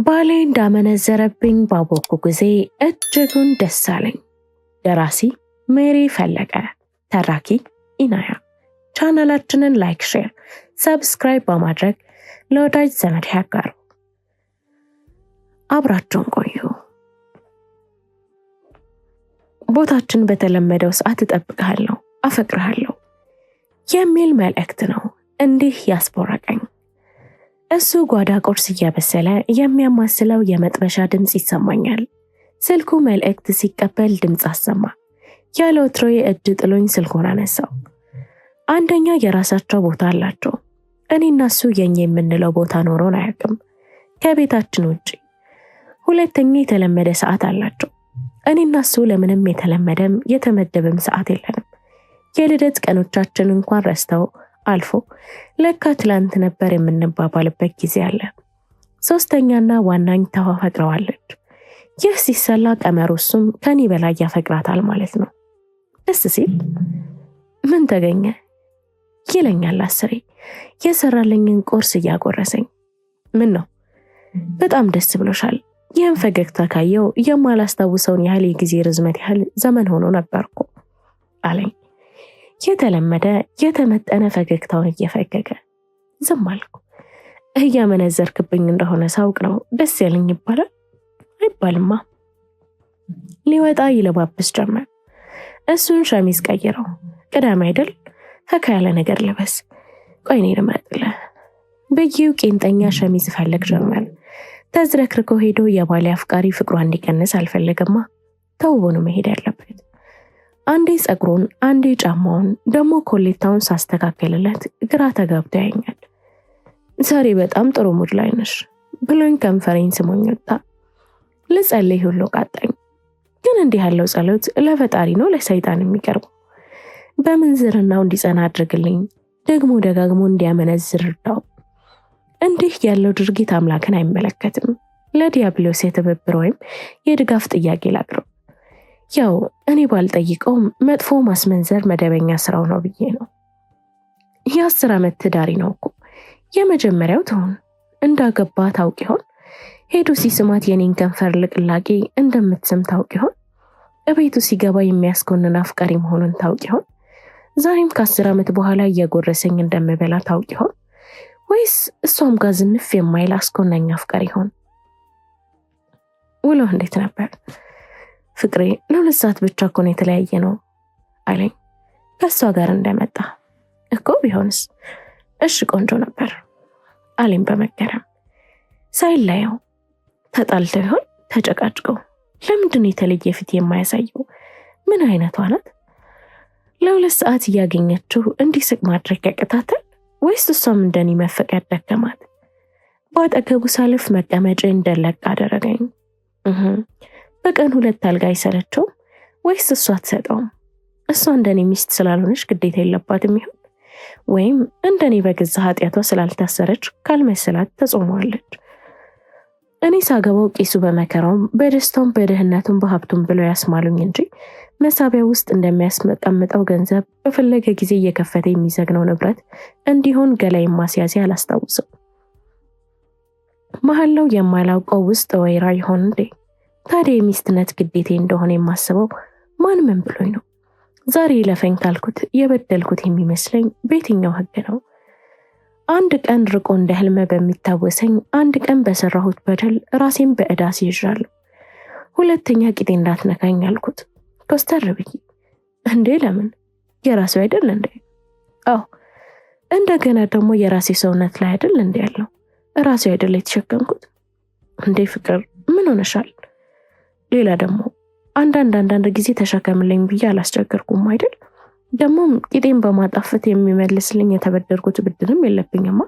ባሌ እንዳመነዘረብኝ ባወቅኩ ጊዜ እጅጉን ደስ አለኝ። ደራሲ ሜሪ ፈለቀ፣ ተራኪ ኢናያ። ቻናላችንን ላይክ፣ ሼር፣ ሰብስክራይብ በማድረግ ለወዳጅ ዘመድ ያጋሩ። አብራችሁን ቆዩ። ቦታችን በተለመደው ሰዓት እጠብቅሃለሁ፣ አፈቅርሃለሁ የሚል መልእክት ነው እንዲህ ያስቦረቀኝ። እሱ ጓዳ ቁርስ እያበሰለ የሚያማስለው የመጥበሻ ድምጽ ይሰማኛል። ስልኩ መልእክት ሲቀበል ድምጽ አሰማ። ያለ ወትሮዬ እጅ ጥሎኝ ስልኩን አነሳው። አንደኛ የራሳቸው ቦታ አላቸው። እኔና እሱ የኛ የምንለው ቦታ ኖሮን አያውቅም ከቤታችን ውጪ። ሁለተኛ የተለመደ ሰዓት አላቸው። እኔና እሱ ለምንም የተለመደም የተመደበም ሰዓት የለንም። የልደት ቀኖቻችን እንኳን ረስተው አልፎ ለካ ትላንት ነበር የምንባባልበት ጊዜ አለ። ሶስተኛና ዋናኝ ተዋፈቅረዋለች። ይህ ሲሰላ ቀመሩ እሱም ከኔ በላይ ያፈቅራታል ማለት ነው። ደስ ሲል ምን ተገኘ ይለኛል አስሬ የሰራልኝን ቁርስ እያጎረሰኝ። ምን ነው በጣም ደስ ብሎሻል? ይህን ፈገግታ ካየው የማላስታውሰውን ያህል የጊዜ ርዝመት ያህል ዘመን ሆኖ ነበርኩ አለኝ። የተለመደ የተመጠነ ፈገግታውን እየፈገገ ዝም አልኩ። እያመነዘርክብኝ እንደሆነ ሳውቅ ነው ደስ ያለኝ ይባላል? አይባልማ። ሊወጣ ይለባብስ ጀመር። እሱን ሸሚዝ ቀይረው። ቅዳሜ አይደል? ፈካ ያለ ነገር ልበስ። ቆይ እኔ ልምረጥልህ ብዬው ቄንጠኛ ሸሚዝ ፈልግ ጀመር። ተዝረክርኮ ሄዶ የባሌ አፍቃሪ ፍቅሯ እንዲቀንስ አልፈለገማ። ተውቦ ነው መሄድ ያለበት። አንዴ ጸጉሩን፣ አንዴ ጫማውን፣ ደግሞ ኮሌታውን ሳስተካከልለት ግራ ተጋብቶ ያኛል። ዛሬ በጣም ጥሩ ሙድ ላይ ነሽ ብሎኝ ከንፈሬን ስሞኝ ወጣ። ልጸልይ ሁሉ ቃጣኝ። ግን እንዲህ ያለው ጸሎት ለፈጣሪ ነው ለሰይጣን የሚቀርበው? በምንዝርናው እንዲጸና አድርግልኝ፣ ደግሞ ደጋግሞ እንዲያመነዝር እርዳው። እንዲህ ያለው ድርጊት አምላክን አይመለከትም። ለዲያብሎስ የትብብር ወይም የድጋፍ ጥያቄ ላቅርብ። ያው እኔ ባልጠይቀውም መጥፎ ማስመንዘር መደበኛ ስራው ነው ብዬ ነው። የ10 ዓመት ትዳሪ ነው እኮ። የመጀመሪያው ትሆን እንዳገባ ታውቅ ይሆን? ሄዱ ሲስማት የኔን ከንፈር ልቅላቄ እንደምትስም ታውቅ ይሆን? እቤቱ ሲገባ የሚያስኮንን አፍቃሪ መሆኑን ታውቅ ይሆን? ዛሬም ከ10 ዓመት በኋላ እየጎረሰኝ እንደምበላ ታውቅ ይሆን? ወይስ እሷም ጋር ዝንፍ የማይል አስኮናኝ አፍቃሪ ይሆን? ውሎ እንዴት ነበር? ፍቅሬ ለ2 ሰዓት ብቻ እኮ ነው የተለያየ ነው አለኝ ከሷ ጋር እንደመጣ። እኮ ቢሆንስ? እሺ ቆንጆ ነበር አለኝ በመገረም። ሳይለየው ተጣልተው ይሆን? ተጨቃጭቀው? ለምንድን ነው የተለየ ፊት የማያሳየው? ምን አይነቷ ናት? ለ2 ሰዓት እያገኘችው እንዲስቅ ማድረግ ያቅታታል? ወይስ እሷም እንደኔ መፈቀድ ደከማት? ባጠገቡ ሳልፍ መቀመጫ እንደለቅ አደረገኝ። በቀን 2 አልጋ አይሰለቸውም? ወይስ እሷ አትሰጠውም? እሷ እንደኔ ሚስት ስላልሆነች ግዴታ የለባትም ይሆን? ወይም እንደኔ በገዛ ኃጢያቷ ስላልታሰረች ካልመሰላት ተጾመዋለች? እኔ ሳገባው ቄሱ በመከራውም በደስታውም በድህነቱም በሀብቱም ብለው ያስማሉኝ እንጂ መሳቢያ ውስጥ እንደሚያስቀምጠው ገንዘብ በፈለገ ጊዜ እየከፈተ የሚዘግነው ንብረት እንዲሆን ገላይ ማስያዝ አላስታውስም። መሐላው የማላውቀው ውስጥ ወይራ ይሆን እንዴ? ታዲያ የሚስትነት ግዴታ እንደሆነ የማስበው ማን ምን ብሎኝ ነው? ዛሬ ለፈኝ ካልኩት የበደልኩት የሚመስለኝ በየትኛው ህግ ነው? አንድ ቀን ርቆ እንደ ህልም በሚታወሰኝ አንድ ቀን በሰራሁት በደል ራሴን በእዳ ሲይዣለሁ። ሁለተኛ ቂጤ እንዳትነካኝ አልኩት ኮስተር ብዬ። እንዴ ለምን? የራሱ አይደል እንዴ? አዎ እንደገና ደግሞ የራሴ ሰውነት ላይ አይደል እንዴ ያለው? ራሴ አይደል የተሸከምኩት? እንዴ ፍቅር ምን ሆነሻል? ሌላ ደግሞ አንዳንድ ጊዜ ተሸከምልኝ ብዬ አላስቸገርኩም አይደል? ደግሞም ቂጤን በማጣፈት የሚመልስልኝ የተበደርኩት ብድርም የለብኝማ።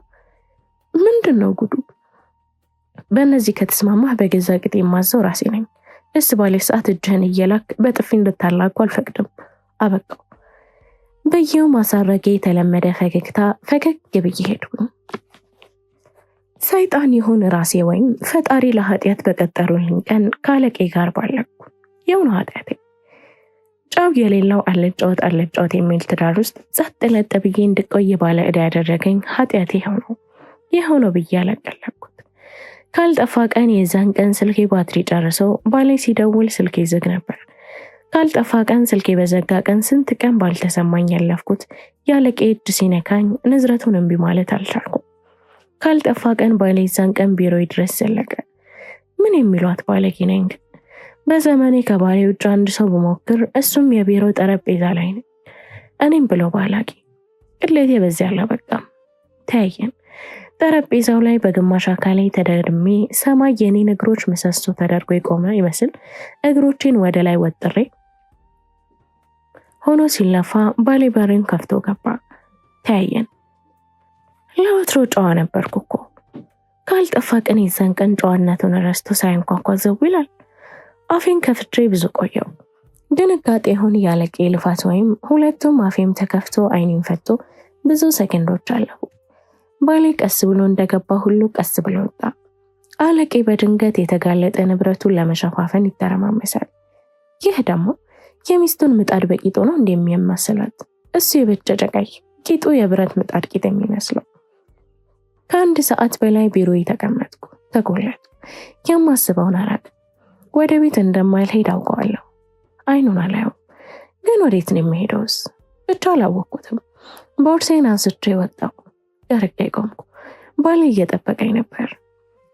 ምንድነው ጉዱ? በእነዚህ ከተስማማህ በገዛ ቂጤ ማዘው ራሴ ነኝ። ደስ ባለ ሰዓት እጅህን እየላክ በጥፊ እንድታላቁ አልፈቅድም። አበቃው። በየው ማሳረጌ የተለመደ ፈገግታ ፈገግ ብዬ ሄድኩኝ። ሰይጣን ይሁን ራሴ ወይም ፈጣሪ ለኃጢያት በቀጠሩልኝ ቀን ካለቄ ጋር ባለኩ። የሆነ ኃጢያቴ ጫው የሌለው አለጫወት የሚል ትዳር ውስጥ ጸጥ ለጥ ብዬ እንድቆይ ባለ ዕዳ ያደረገኝ ኃጢያቴ ይኸው ነው ብዬ አለቀለኩት። ካልጠፋ ቀን የዛን ቀን ስልኬ ባትሪ ጨርሶ ባሌ ሲደውል ስልኬ ዝግ ነበር። ካልጠፋ ቀን ስልኬ በዘጋ ቀን ስንት ቀን ባልተሰማኝ ያለፍኩት ያለቄ እጅ ሲነካኝ ንዝረቱን እምቢ ማለት አልቻልኩም። ካልጠፋ ቀን ባሌ የዛን ቀን ቢሮ ድረስ ዘለቀ። ምን የሚሏት ባለጌ ነኝ። በዘመኔ ከባሌ ውጭ አንድ ሰው በሞክር እሱም የቢሮ ጠረጴዛ ላይ ነው። እኔም ብሎ ባላቂ ቅሌቴ በዚያ አላበቃም። ተያየን። ጠረጴዛው ላይ በግማሽ አካሌ ተደርሜ ሰማይ የኔን እግሮች ምሰሶ ተደርጎ የቆመ ይመስል እግሮቼን ወደ ላይ ወጥሬ ሆኖ ሲለፋ ባሌ በሬን ከፍቶ ገባ። ተያየን። ለወትሮ ጨዋ ነበርኩ እኮ። ካልጠፋ ቀን የዛን ቀን ጨዋነቱን ረስቶ ሳይንኳኳ ዘው ይላል። አፌን ከፍቼ ብዙ ቆየው። ድንጋጤ ይሁን ያለቄ ልፋት ወይም ሁለቱም አፌም ተከፍቶ አይኔም ፈቶ ብዙ ሰከንዶች አለፉ። ባሌ ቀስ ብሎ እንደገባ ሁሉ ቀስ ብሎ ወጣ። አለቄ በድንገት የተጋለጠ ንብረቱን ለመሸፋፈን ይተረማመሳል። ይህ ደግሞ የሚስቱን ምጣድ በቂጡ ነው እንደሚያማስላት። እሱ የበጨጨ ቀይ ቂጡ የብረት ምጣድ ቂጥ የሚመስለው። ከአንድ ሰዓት በላይ ቢሮ ተቀመጥኩ፣ ተጎለጥኩ። የማስበውን አራቅ። ወደ ቤት እንደማልሄድ አውቀዋለሁ። አይኑን አላየው፣ ግን ወዴት ነው የሚሄደውስ? ብቻ አላወቅኩትም። ቦርሴን አንስቼ ወጣሁ። ደረቄ ቆምኩ። ባሌ እየጠበቀኝ ነበር።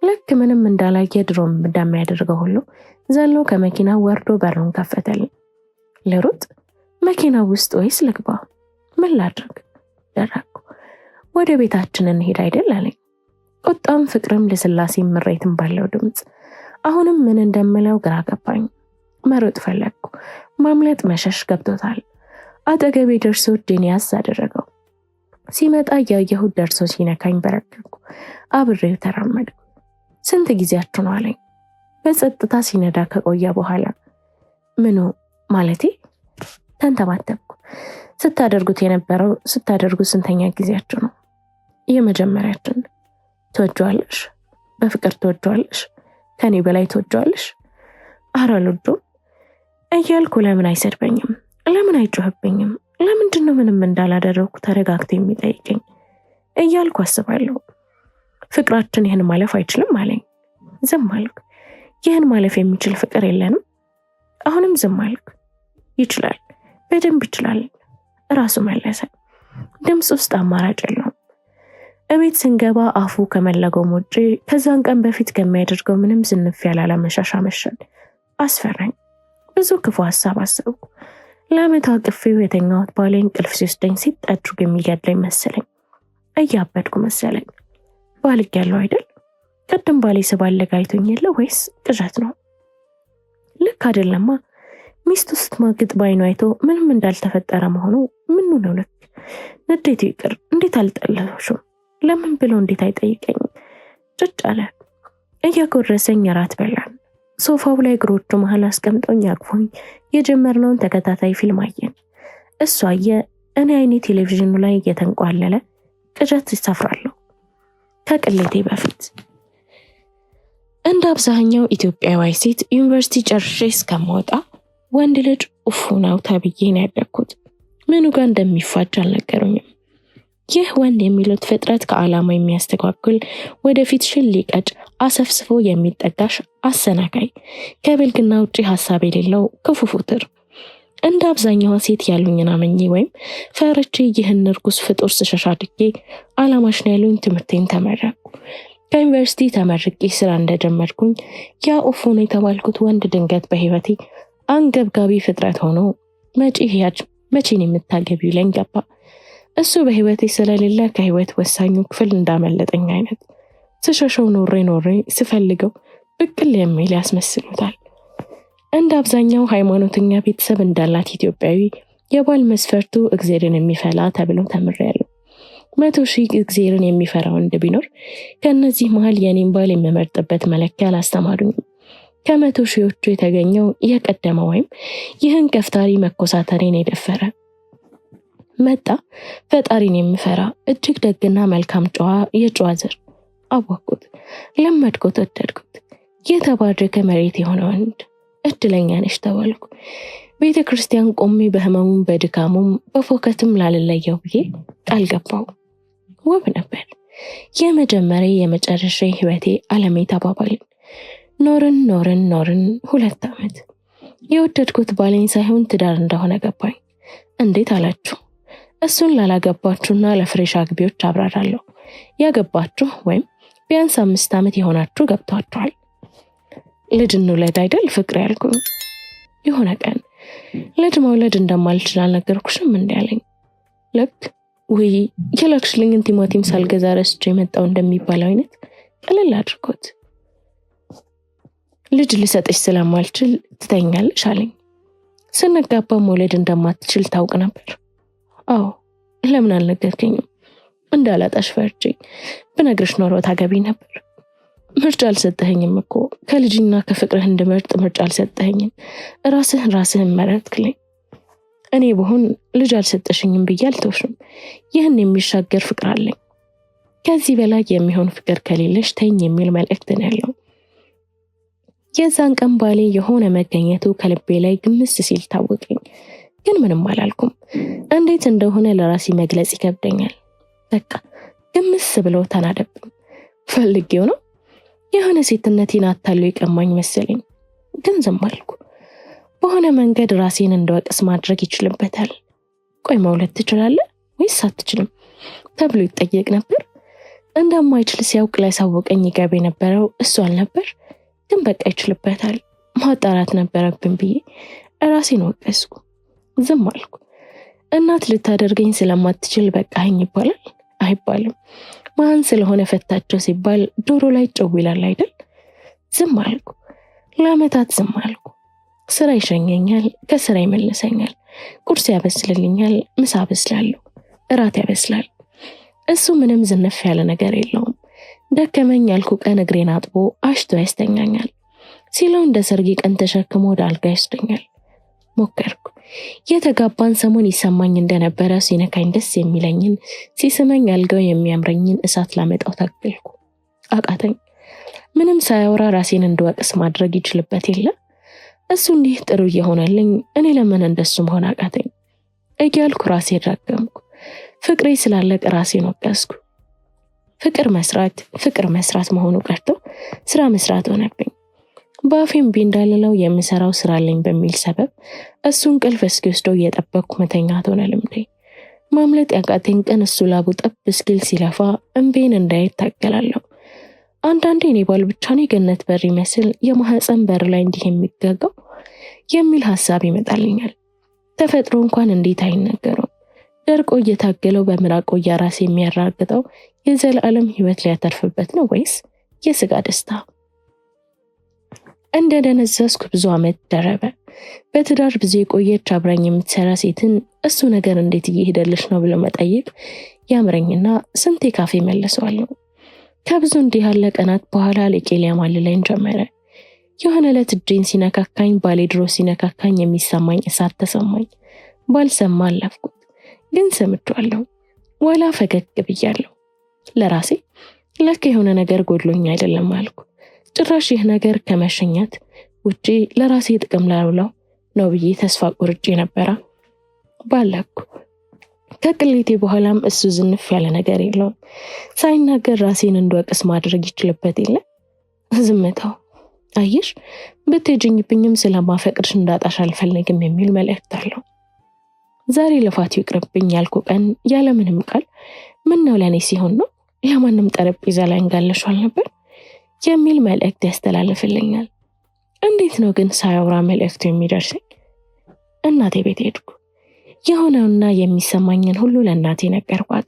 ልክ ምንም እንዳላየ ድሮም እንደሚያደርገው ሁሉ ዘሎ ከመኪና ወርዶ በሩን ከፈተልኝ። ልሩጥ? መኪና ውስጥ ወይስ ልግባ? ምን ላድርግ? ደረኩ። ወደ ቤታችን እንሄድ አይደል አለኝ። ቁጣም ፍቅርም ለስላሴም ምሬትም ባለው ድምፅ። አሁንም ምን እንደምለው ግራ ገባኝ። መሮጥ ፈለግኩ። ማምለጥ መሸሽ ገብቶታል። አጠገቤ ደርሶ እጄን ያዝ አደረገው። ሲመጣ እያየሁት ደርሶ ሲነካኝ በረከኩ። አብሬው ተራመድኩ። ስንት ጊዜያችሁ ነው አለኝ በጸጥታ ሲነዳ ከቆየ በኋላ። ምኑ ማለቴ? ተንተባተብኩ። ስታደርጉት ስንተኛ ጊዜያችሁ ነው? የመጀመሪያችን። ትወጂዋለሽ? በፍቅር ትወጂዋለሽ? ከኔ በላይ ትወጂዋለሽ? ኧረ አልወደውም እያልኩ ለምን አይሰድበኝም? ለምን አይጮህብኝም? ለምንድነው ምንም እንዳላደረኩ ተረጋግቶ የሚጠይቀኝ እያልኩ አስባለሁ። ፍቅራችን ይህን ማለፍ አይችልም አለኝ። ዝም አልኩ። ይህን ማለፍ የሚችል ፍቅር የለንም? አሁንም ዝም አልኩ። ይችላል፣ በደንብ ይችላል ራሱ መለሰ። ድምፅ ውስጥ አማራጭ የለውም። እቤት ስንገባ አፉ ከመለጎም ውጪ ከዛን ቀን በፊት ከሚያደርገው ምንም ዝንፍ ያላለ መሻሻ መሸን አስፈራኝ። ብዙ ክፉ ሐሳብ አሰብኩ። ለአመት አቅፌው የተኛሁት ባሌ እንቅልፍ ሲወስደኝ ሲጣድርግ የሚገድለኝ መሰለኝ። እያበድኩ መሰለኝ። ባልጌያለሁ አይደል? ቅድም ባሌ ስባለግ አይቶኝ የለ ወይስ ቅዠት ነው? ልክ አይደለማ። ሚስቱ ስትማግጥ ባይኑ አይቶ ምንም እንዳልተፈጠረ መሆኑ ምኑ ነው ልክ? ንዴቱ ይቅር እንዴት አልጠለሽም? ለምን ብሎ እንዴት አይጠይቀኝም? ጭጭ አለ። እያጎረሰኝ እራት በላን። ሶፋው ላይ እግሮቹ መሃል አስቀምጦኝ አቅፎኝ የጀመርነውን ተከታታይ ፊልም አየን። እሱ አየ፣ እኔ አይኔ ቴሌቪዥኑ ላይ እየተንቋለለ ቅዠት ይሰፍራለሁ። ከቅሌቴ በፊት እንደ አብዛኛው ኢትዮጵያዊ ሴት ዩኒቨርሲቲ ጨርሼ እስከምወጣ ወንድ ልጅ ኡፉ ነው ተብዬ ነው ያደግኩት። ምኑ ጋር እንደሚፋጅ አልነገሩኝም። ይህ ወንድ የሚሉት ፍጥረት ከዓላማ የሚያስተጓጉል፣ ወደፊት ሽል ሊቀጭ አሰፍስፎ የሚጠጋሽ አሰናካይ፣ ከብልግና ውጪ ሐሳብ የሌለው ክፉ ፍጡር። እንደ አብዛኛዋ ሴት ያሉኝን አመኜ ወይም ፈርቼ ይህን ርኩስ ፍጡር ስሸሽ አድጌ ዓላማሽ ነው ያሉኝ ትምህርቴን ተመረቅኩ። ከዩኒቨርሲቲ ተመርቄ ስራ እንደጀመርኩኝ ያ ኡፉ ነው የተባልኩት ወንድ ድንገት በህይወቴ አንገብጋቢ ፍጥረት ሆኖ መቼን የምታገቢው ይለኝ ገባ። እሱ በህይወቴ ስለሌለ ከህይወት ወሳኙ ክፍል እንዳመለጠኝ አይነት ስሸሸው ኖሬ ስፈልገው ብቅል የሚል ያስመስሉታል። እንደ አብዛኛው ሃይማኖተኛ ቤተሰብ እንዳላት ኢትዮጵያዊ የባል መስፈርቱ እግዚአብሔርን የሚፈላ ተብሎ ተምሬያለሁ። 100,000 እግዚአብሔርን የሚፈራ ወንድ ቢኖር ከነዚህ መሃል የኔን ባል የምመርጥበት መለኪያ አላስተማሩኝም። ከ100,000ዎቹ የተገኘው የቀደመ ወይም ይህን ከፍታሪ መኮሳተሬን የደፈረ መጣ። ፈጣሪን የሚፈራ እጅግ ደግና መልካም ጨዋ የጨዋ ዘር አወቅኩት፣ ለመድኩት፣ ወደድኩት። የተባረከ መሬት የሆነ ወንድ እድለኛ ነሽ ተባልኩ። ቤተክርስቲያን ቆሜ በህመሙም በድካሙም በፎከትም ላልለየው ብዬ ቃል ገባው። ውብ ነበር። የመጀመሪያ የመጨረሻ ህይወቴ ዓለሜ ተባባልን። ኖርን 2 ዓመት። የወደድኩት ባሌን ሳይሆን ትዳር እንደሆነ ገባኝ። እንዴት አላችሁ? እሱን ላላገባችሁና ለፍሬሽ አግቢዎች አብራራለሁ። ያገባችሁ ወይም ቢያንስ 5 ዓመት የሆናችሁ ገብቷችኋል። ልጅ እንውለድ አይደል ፍቅር ያልኩኝ። የሆነ ቀን ልጅ መውለድ እንደማልችል አልነገርኩሽም እንዴ አለኝ። ልክ ወይ የላክሽልኝን ቲማቲም ሳልገዛ ረስቼ የመጣው እንደሚባለው አይነት ቀለል አድርጎት ልጅ ልሰጥሽ ስለማልችል ትተኛለሽ አለኝ። ስንጋባ መውለድ እንደማትችል ታውቅ ነበር? አዎ። ለምን አልነገርከኝም? እንዳላጣሽ ፈርቼ። ብነግርሽ ኖሮ ታገቢ ነበር። ምርጫ አልሰጠኸኝም እኮ። ከልጅና ከፍቅርህ እንድመርጥ ምርጫ አልሰጠኸኝም። ራስህን መረጥክልኝ። እኔ ብሆን ልጅ አልሰጠሽኝም ብዬ አልተውሽም። ይህን የሚሻገር ፍቅር አለኝ። ከዚህ በላይ የሚሆን ፍቅር ከሌለሽ ተይኝ የሚል መልእክት ነው ያለው። የዛን ቀን ባሌ የሆነ መገኘቱ ከልቤ ላይ ግምስ ሲል ታወቀኝ። ግን ምንም አላልኩም። እንዴት እንደሆነ ለራሴ መግለጽ ይከብደኛል። በቃ ግምስ ብሎ ተናደብኝ። ፈልጌው ነው። የሆነ ሴትነቴን አታሎ ይቀማኝ መሰለኝ። ግን ዝም አልኩ። በሆነ መንገድ ራሴን እንደወቅስ ማድረግ ይችልበታል። ቆይ መውለድ ትችላለህ ወይስ አትችልም ተብሎ ይጠየቅ ነበር። እንደማይችል ሲያውቅ ላይ ሳወቀኝ ይገባ የነበረው እሱ አልነበር። ግን በቃ ይችልበታል፣ ማጣራት ነበረብን ብዬ ራሴን ወቀስኩ። ዝም አልኩ። እናት ልታደርገኝ ስለማትችል በቃኝ ይባላል? አይባልም። ማን ስለሆነ ፈታቸው ሲባል ዶሮ ላይ ጨው ይላል አይደል? ዝም አልኩ። ለዓመታት ዝም አልኩ። ስራ ይሸኘኛል፣ ከስራ ይመልሰኛል፣ ቁርስ ያበስልልኛል፣ ምሳ አበስላለሁ፣ እራት ያበስላል። እሱ ምንም ዝነፍ ያለ ነገር የለውም። ደከመኝ ያልኩ ቀን እግሬን አጥቦ አሽቶ ያስተኛኛል። ሲለው እንደ ሰርግ ቀን ተሸክሞ ወደ አልጋ ይወስደኛል። ሞከርኩ። የተጋባን ሰሞን ይሰማኝ እንደነበረ ሲነካኝ ደስ የሚለኝን፣ ሲስመኝ አልጋው የሚያምረኝን እሳት ላመጣው ታገልኩ። አቃተኝ። ምንም ሳያወራ ራሴን እንድወቅስ ማድረግ ይችልበት የለ። እሱ እንዲህ ጥሩ እየሆነልኝ እኔ ለምን እንደሱ መሆን አቃተኝ እያልኩ ራሴን ረገምኩ። ፍቅሬ ስላለቀ ራሴን ወቀስኩ። ፍቅር መስራት መሆኑ ቀርቶ ስራ መስራት ሆነብኝ። በአፌም ቢንዳልለው የምሰራው ስራ አለኝ በሚል ሰበብ እሱን እንቅልፍ እስኪወስደው እየጠበቅኩ መተኛት ሆነ ልምዴ። ማምለጥ ያቃተኝ ቀን እሱ ላቡ ጠብ እስኪል ሲለፋ እምቤን እንዳይት ታገላለሁ። አንዳንዴ እኔ ባል ብቻ ነው የገነት በር ይመስል የማህፀን በር ላይ እንዲህ የሚጋጋው የሚል ሐሳብ ይመጣልኛል። ተፈጥሮ እንኳን እንዴት አይነገረው። ደርቆ እየታገለው በምራቆ ያራስ የሚያራግጠው የዘላለም ህይወት ሊያተርፍበት ነው ወይስ የስጋ ደስታ? እንደደነዘዝኩ ብዙ ዓመት ደረበ። በትዳር ብዙ የቆየች አብራኝ የምትሰራ ሴትን እሱ ነገር እንዴት እየሄደልሽ ነው ብሎ መጠየቅ ያምረኝና ስንቴ ካፌ መለሰዋለሁ። ከብዙ እንዲህ ያለ ቀናት በኋላ ለቄሊያ ማልላይን ጀመረ። የሆነ ዕለት እጄን ሲነካካኝ ባሌ ድሮ ሲነካካኝ የሚሰማኝ እሳት ተሰማኝ። ባልሰማ አለፍኩት፣ ግን ሰምቻለሁ። ወላ ፈገግ ብያለሁ ለራሴ። ለካ የሆነ ነገር ጎድሎኝ አይደለም አልኩ። ጭራሽ ይህ ነገር ከመሸኛት ውጪ ለራሴ ጥቅም ላውለው ነው ብዬ ተስፋ ቆርጬ ነበረ። ባለኩ ከቅሌቴ በኋላም እሱ ዝንፍ ያለ ነገር የለውም። ሳይናገር ራሴን እንድወቅስ ማድረግ ይችልበት የለ። ዝምታው አየሽ፣ ብትሄጂኝብኝም ስለማፈቅርሽ እንዳጣሽ አልፈልግም የሚል መልእክት አለው። ዛሬ ልፋቱ ይቅርብኝ ያልኩ ቀን ያለምንም ቃል ምን ነው ለኔ ሲሆን ነው ለማንም ጠረጴዛ ላይ እንጋለሻል ነበር የሚል መልእክት ያስተላልፍልኛል። እንዴት ነው ግን ሳያወራ መልእክቱ የሚደርሰኝ? እናቴ ቤት ሄድኩ። የሆነውና የሚሰማኝን ሁሉ ለእናቴ ነገርኳት።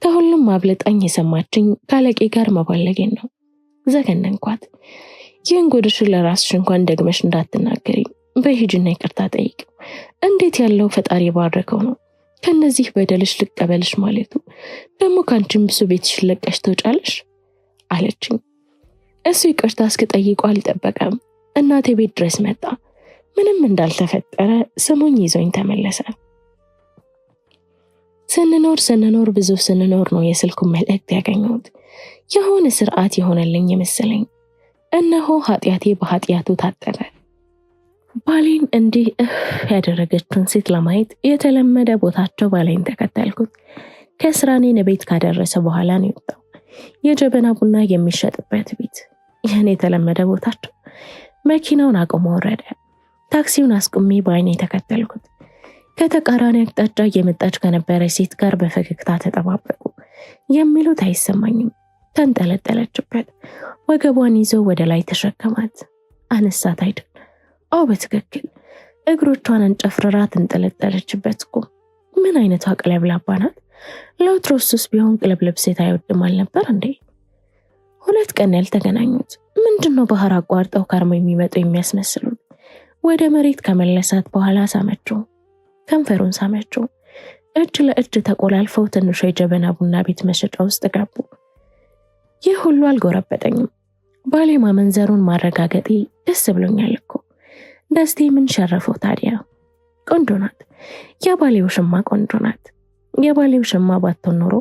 ከሁሉም አብልጣኝ የሰማችኝ ካለቄ ጋር መባለጌን ነው። ዘገነንኳት። ይህን ጉድሽን ለራስሽ እንኳን ደግመሽ እንዳትናገሪ፣ በሂጂና ይቅርታ ጠይቂው። እንዴት ያለው ፈጣሪ ባረከው ነው ከነዚህ በደልሽ ልቀበልሽ ማለቱ። ደግሞ ካንቺም ብሱ ቤትሽ ለቀሽ ተውጫለሽ አለችኝ። እሱ ይቅርታ እስክጠይቀው አልጠበቀም። እናቴ ቤት ድረስ መጣ። ምንም እንዳልተፈጠረ ስሙኝ ይዞኝ ተመለሰ። ስንኖር ብዙ ስንኖር ነው የስልኩን መልእክት ያገኘሁት። የሆነ ስርዓት የሆነልኝ የመሰለኝ። እነሆ ኃጢአቴ በኃጢአቱ ታጠበ። ባሌን እንዲህ ያደረገችውን ሴት ለማየት የተለመደ ቦታቸው ባሌን ተከተልኩት። ከስራኔን ቤት ካደረሰ በኋላ ነው የወጣው። የጀበና ቡና የሚሸጥበት ቤት፣ ይህን የተለመደ ቦታቸው። መኪናውን አቁሞ ወረደ። ታክሲውን አስቁሜ በአይኔ ተከተልኩት። ከተቃራኒ አቅጣጫ የመጣች ከነበረ ሴት ጋር በፈገግታ ተጠባበቁ። የሚሉት አይሰማኝም። ተንጠለጠለችበት። ወገቧን ይዞ ወደ ላይ ተሸከማት። አነሳት አይደል? አዎ በትክክል። እግሮቿን አንጨፍርራ ተንጠለጠለችበት እኮ። ምን አይነቷ ቅለብላባ ናት! ለውትሮስስ ቢሆን ቅለብለብ ሴት አይወድም አልነበር እንዴ? 2 ቀን ያልተገናኙት ምንድነው ባህር አቋርጠው ከርሞ የሚመጡ የሚያስመስሉት? ወደ መሬት ከመለሳት በኋላ ሳመችው፣ ከንፈሩን ሳመችው። እጅ ለእጅ ተቆላልፈው ትንሹ የጀበና ቡና ቤት መሸጫ ውስጥ ገቡ። ይህ ሁሉ አልጎረበጠኝም። ባሌ ማመንዘሩን ማረጋገጤ ደስ ብሎኛል እኮ። ደስቴ ምን ሸረፈው ታዲያ? ቆንጆ ናት። የባሌው ሽማ ቆንጆ ናት። የባሌው ሽማ ባትሆን ኖሮ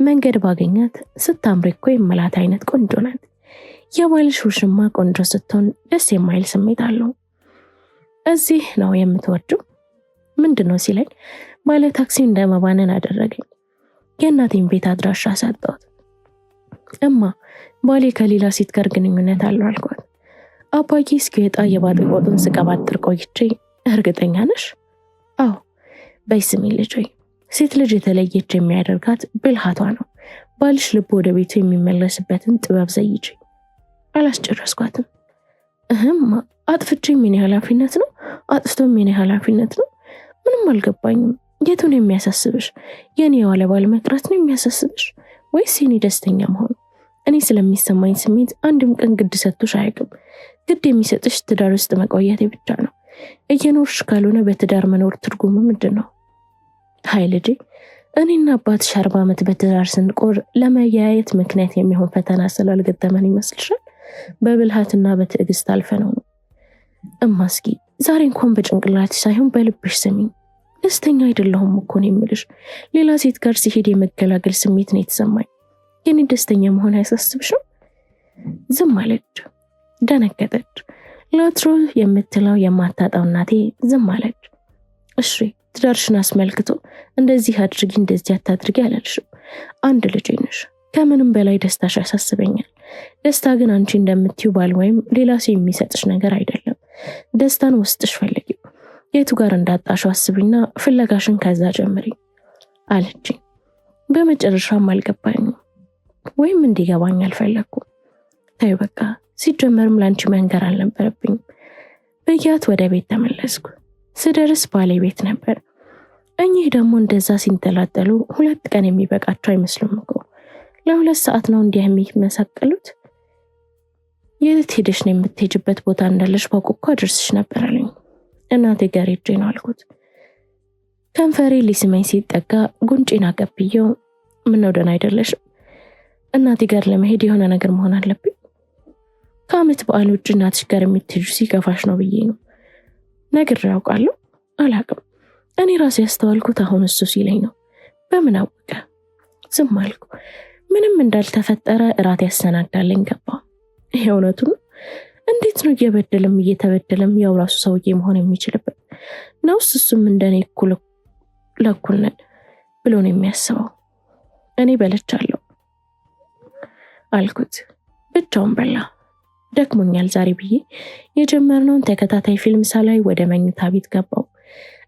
መንገድ ባገኛት ስታምር እኮ የመላት አይነት ቆንጆ ናት። የባልሽ ሽማ ቆንጆ ስትሆን ደስ የማይል ስሜት አለው። እዚህ ነው የምትወጂው? ምንድነው ሲለኝ ባለ ታክሲ እንደመባነን አደረገኝ። የእናቴን ቤት አድራሻ ሰጠሁት። እማ ባሌ ከሌላ ሴት ጋር ግንኙነት አለው አልኳት። አባዬ እስኪወጣ የባጤ ቆጡን ስቀባጥር ቆይቼ እርግጠኛ ነሽ? አዎ። በይ ስሚ ልጅ፣ ሴት ልጅ የተለየች የሚያደርጋት ብልሃቷ ነው። ባልሽ ልብ ወደ ቤቱ የሚመለስበትን ጥበብ ዘይጂ። አላስጨረስኳትም። አጥፍቼ ምን ኃላፊነት ነው? አጥፍቶ ምን ኃላፊነት ነው? ምንም አልገባኝም። የቱን የሚያሳስብሽ? የኔ የዋለ ባል መቅረት ነው የሚያሳስብሽ ወይስ የኔ ደስተኛ መሆን? እኔ ስለሚሰማኝ ስሜት አንድም ቀን ግድ ሰጥቶሽ አያውቅም። ግድ የሚሰጥሽ ትዳር ውስጥ መቆየቴ ብቻ ነው። እየኖርሽ ካልሆነ በትዳር መኖር ትርጉሙ ምንድን ነው? ሃይ ልጄ፣ እኔና አባትሽ 40 ዓመት በትዳር ስንቆር ለመያየት ምክንያት የሚሆን ፈተና ስላልገጠመን ይመስልሻል? በብልሃትና በትዕግስት አልፈነው ነው። እማስኪ ዛሬ እንኳን በጭንቅላትሽ ሳይሆን በልብሽ ስሚኝ። ደስተኛ አይደለሁም እኮ ነው የምልሽ። ሌላ ሴት ጋር ሲሄድ የመገላገል ስሜት ነው የተሰማኝ። የኔ ደስተኛ መሆን አያሳስብሽም? ዝም አለች። ደነገጠች። ለወትሮ የምትለው የማታጣው እናቴ ዝም አለች። እሺ ትዳርሽን አስመልክቶ እንደዚህ አድርጊ እንደዚህ አታድርጊ አላልሽም። አንድ ልጅ ነሽ። ከምንም በላይ ደስታሽ ያሳስበኛል። ደስታ ግን አንቺ እንደምትዩ ባል ወይም ሌላ ሰው የሚሰጥሽ ነገር አይደለም። ደስታን ውስጥሽ ፈልጊው። የቱ ጋር እንዳጣሽው አስቢና ፍለጋሽን ከዛ ጀምሪ አለችኝ። በመጨረሻም አልገባኝም ወይም እንዲገባኝ አልፈለኩም። ታዩ በቃ ሲጀመርም ላንቺ መንገር አልነበረብኝም ብያት ወደ ቤት ተመለስኩ። ስደርስ ባሌ ቤት ነበር። እኚህ ደግሞ እንደዛ ሲንጠላጠሉ 2 ቀን የሚበቃቸው አይመስሉም እኮ። ለ2 ሰዓት ነው እንዲህ የሚመሰቀሉት። የት ሄደሽ ነው? የምትሄጅበት ቦታ እንዳለሽ ባውቅ እኮ አድርስሽ ነበር አለኝ። እናቴ ጋር ሄጄ ነው አልኩት። ከንፈሬ ሊስመኝ ሲጠጋ ጉንጬን አቀብየው ምነው ደህና አይደለሽም? እናቴ ጋር ለመሄድ የሆነ ነገር መሆን አለብኝ። ከዓመት በዓል ውጭ እናትሽ ጋር የምትሄጁ ሲከፋሽ ነው ብዬ ነው። ነግሬ ያውቃለሁ? አላውቅም። እኔ ራሴ ያስተዋልኩት አሁን እሱ ሲለኝ ነው። በምን አወቀ? ዝም አልኩ። ምንም እንዳልተፈጠረ እራት ያሰናዳልኝ ገባ። ይሄ እውነቱ ነው። እንዴት ነው እየበደለም እየተበደለም ያው ራሱ ሰውዬ መሆን የሚችልበት? ነውስ እሱም እንደኔ እኩል ነን ብሎ ነው የሚያስበው? እኔ በልቻለሁ አልኩት። ብቻውን በላ። ደክሞኛል ዛሬ ብዬ የጀመርነውን ተከታታይ ፊልም ሳላይ ወደ መኝታ ቤት ገባው።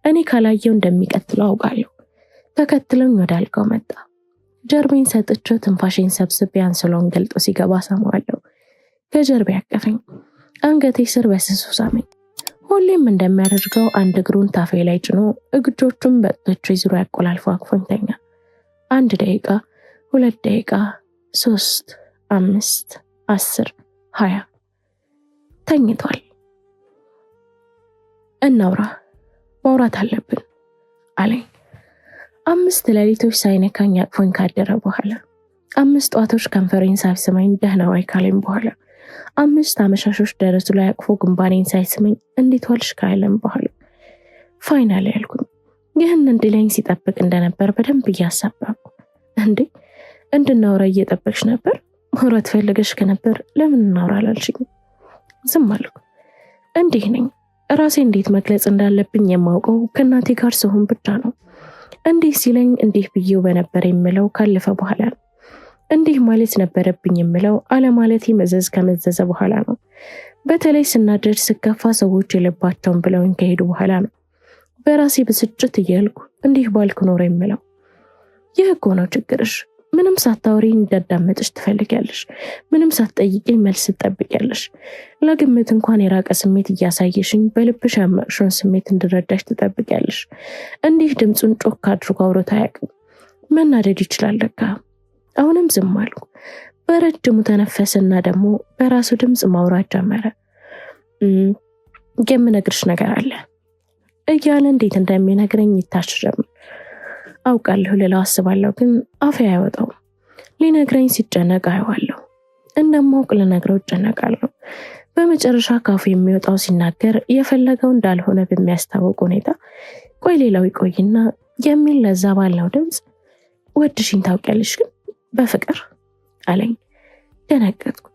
እኔ ካላየው እንደሚቀጥለው አውቃለሁ። ተከትለኝ ወደ አልጋው መጣ። ጀርቤን ሰጥቼው ትንፋሽን ሰብስቤ አንሶላውን ገልጦ ሲገባ ሰማዋለሁ። ከጀርቤ ያቀፈኝ፣ አንገቴ ስር በስሱ ሳመኝ። ሁሌም እንደሚያደርገው አንድ እግሩን ታፌ ላይ ጭኖ እጆቹን በእጆቹ ዙሪያ ያቆላልፎ አቅፎኝ ተኛ። 1 ደቂቃ፣ 2 ደቂቃ፣ 3፣ 5፣ 10፣ 20 ተኝቷል። እናውራ፣ ማውራት አለብን አለኝ። 5 ሌሊቶች ሳይነካኝ አቅፎኝ ካደረ በኋላ፣ 5 ጧቶች ከንፈሬን ሳይስመኝ ደህና ዋይ ካለኝ በኋላ፣ 5 አመሻሾች ደረቱ ላይ አቅፎ ግንባሬን ሳይስመኝ እንዴት ዋልሽ ካለም በኋላ ፋይናል ያልኩኝ። ይህን እንዲለኝ ሲጠብቅ እንደነበር በደንብ እያሰባኩ፣ እንዴ እንድናወራ እየጠበቅሽ ነበር? ማውራት ፈልገሽ ከነበር ለምን እናወራ አላልሽኝ? ዝም አልኩ። እንዲህ ነኝ። ራሴ እንዴት መግለጽ እንዳለብኝ የማውቀው ከእናቴ ጋር ስሆን ብቻ ነው። እንዲህ ሲለኝ እንዲህ ብዬው በነበር የምለው ካለፈ በኋላ ነው። እንዲህ ማለት ነበረብኝ የምለው አለማለቴ መዘዝ ከመዘዘ በኋላ ነው። በተለይ ስናደድ ስከፋ ሰዎች የልባቸውን ብለውኝ ከሄዱ በኋላ ነው በራሴ ብስጭት እያልኩ እንዲህ ባልኩ ኖሮ የምለው። ይህ እኮ ነው ችግርሽ። ምንም ሳታወሪ እንዳዳመጥሽ ትፈልጊያለሽ። ምንም ሳትጠይቂኝ መልስ ትጠብቂያለሽ። ለግምት እንኳን የራቀ ስሜት እያሳየሽኝ በልብሽ ያመቅሽውን ስሜት እንድረዳሽ ትጠብቂያለሽ። እንዲህ ድምፁን ጮክ አድርጎ አውርቶ አያውቅም። መናደድ ይችላል ለካ። አሁንም ዝም አልኩ። በረጅሙ ተነፈሰና ደግሞ በራሱ ድምፅ ማውራት ጀመረ። የምነግርሽ ነገር አለ እያለ እንዴት እንደሚነግረኝ ይታሽ ጀመር። አውቃለሁ ልለው አስባለሁ፣ ግን አፌ አይወጣውም። ሊነግረኝ ሲጨነቅ አየዋለሁ። እንደማውቅ ልነግረው እጨነቃለሁ። በመጨረሻ ካፉ የሚወጣው ሲናገር የፈለገው እንዳልሆነ በሚያስታውቅ ሁኔታ ቆይ ሌላው ይቆይና የሚል ለዛ ባለው ድምፅ ወድሽኝ ታውቂያለሽ ግን በፍቅር አለኝ። ደነገጥኩ።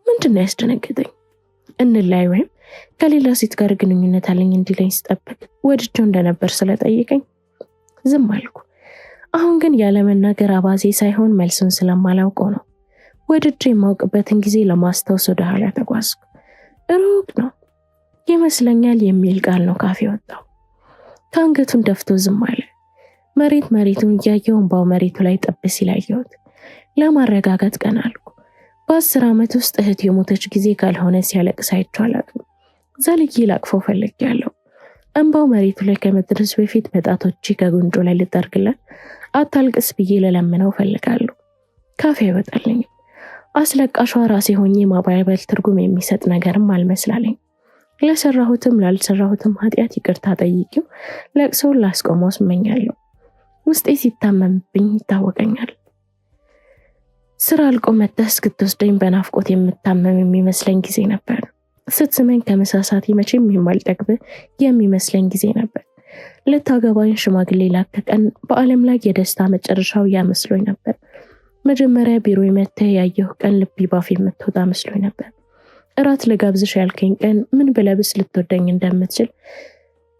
ምንድነው ያስደነገጠኝ? እንላይ ወይም ከሌላ ሴት ጋር ግንኙነት አለኝ እንዲለኝ ስጠብቅ ወድጄው እንደነበር ስለጠየቀኝ ዝም አልኩ። አሁን ግን ያለመናገር አባዜ ሳይሆን መልሱን ስለማላውቀው ነው። ወድጄ የማውቅበትን ጊዜ ለማስታወስ ወደ ኋላ ተጓዝኩ። ሩቅ ነው ይመስለኛል የሚል ቃል ነው ካፌ ወጣው። ከአንገቱን ደፍቶ ዝም አለ። መሬቱን እያየው እንባው መሬቱ ላይ ጠብ ሲል አየሁት። ለማረጋጋት ቀና አልኩ። በ10 ዓመት ውስጥ እህት የሞተች ጊዜ ካልሆነ ሲያለቅስ አይቼው አላውቅም። ዘልዬ ላቅፈው ፈልጌያለሁ። እንባው መሬቱ ላይ ከመድረስ በፊት በጣቶቼ ከጉንጮ ላይ ልጠርግለት አታልቅስ ብዬ ለለምነው ፈልጋለሁ። ካፌ አይወጣልኝም። አስለቃሿ ራሴ ሆኜ ማባበል ትርጉም የሚሰጥ ነገርም አልመስላለኝ። ለሰራሁትም ላልሰራሁትም ኃጢአት ይቅርታ ጠይቄው ለቅሶውን ላስቆመው እመኛለሁ። ውስጤ ሲታመምብኝ ይታወቀኛል። ስራ አልቆ መጥተህ እስክትወስደኝ በናፍቆት የምታመም የሚመስለኝ ጊዜ ነበር። ስትስመኝ ከመሳሳት መቼም የማልጠግብ የሚመስለኝ ጊዜ ነበር። ልታገባኝ ሽማግሌ ላከ ቀን በዓለም ላይ የደስታ መጨረሻው ያመስሎኝ ነበር። መጀመሪያ ቢሮ መጥተህ ያየሁ ቀን ልቤ ባፍ የምትወጣ መስሎኝ ነበር። እራት ልጋብዝሽ ያልከኝ ቀን ምን ብለብስ ልትወደኝ እንደምትችል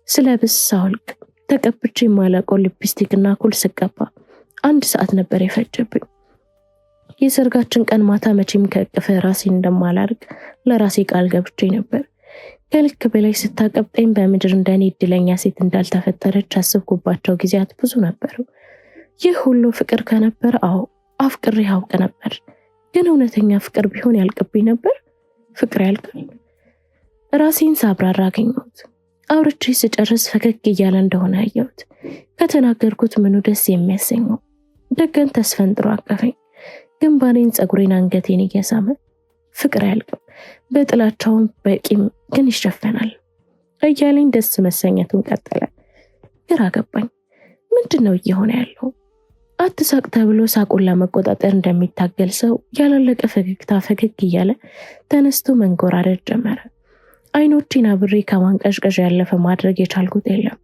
ስለብስ ሳውልቅ ተቀብቼ የማላውቀው ሊፕስቲክና ኩል ስቀባ 1 ሰዓት ነበር የፈጀብኝ። የሰርጋችን ቀን ማታ መቼም ከእቅፍ ራሴን እንደማላርቅ ለራሴ ቃል ገብቼ ነበር። ከልክ በላይ ስታቀብጠኝ በምድር እንደኔ እድለኛ ሴት እንዳልተፈጠረች አስብኩባቸው ጊዜያት ብዙ ነበሩ። ይህ ሁሉ ፍቅር ከነበር አዎ አፍቅሬ ያውቅ ነበር። ግን እውነተኛ ፍቅር ቢሆን ያልቅብኝ ነበር? ፍቅር ያልቃል? ራሴን ሳብራራ አገኘሁት። አውርቼ ስጨርስ ፈገግ እያለ እንደሆነ አየሁት። ከተናገርኩት ምኑ ደስ የሚያሰኘው? ደገን ተስፈንጥሮ አቀፈኝ። ግንባሬን፣ ፀጉሬን፣ አንገቴን እየሳመ ፍቅር አያልቅም፣ በጥላቻውም በቂም ግን ይሸፈናል እያለኝ ደስ መሰኘቱን ቀጠለ። ግራ ገባኝ። ምንድነው እየሆነ ያለው? አትሳቅ ተብሎ ሳቁን ለመቆጣጠር እንደሚታገል ሰው ያላለቀ ፈገግታ ፈገግ እያለ ተነስቶ መንጎራደድ ጀመረ። አይኖቼን አብሬ ከማንቀዥቀዥ ያለፈ ማድረግ የቻልኩት የለም።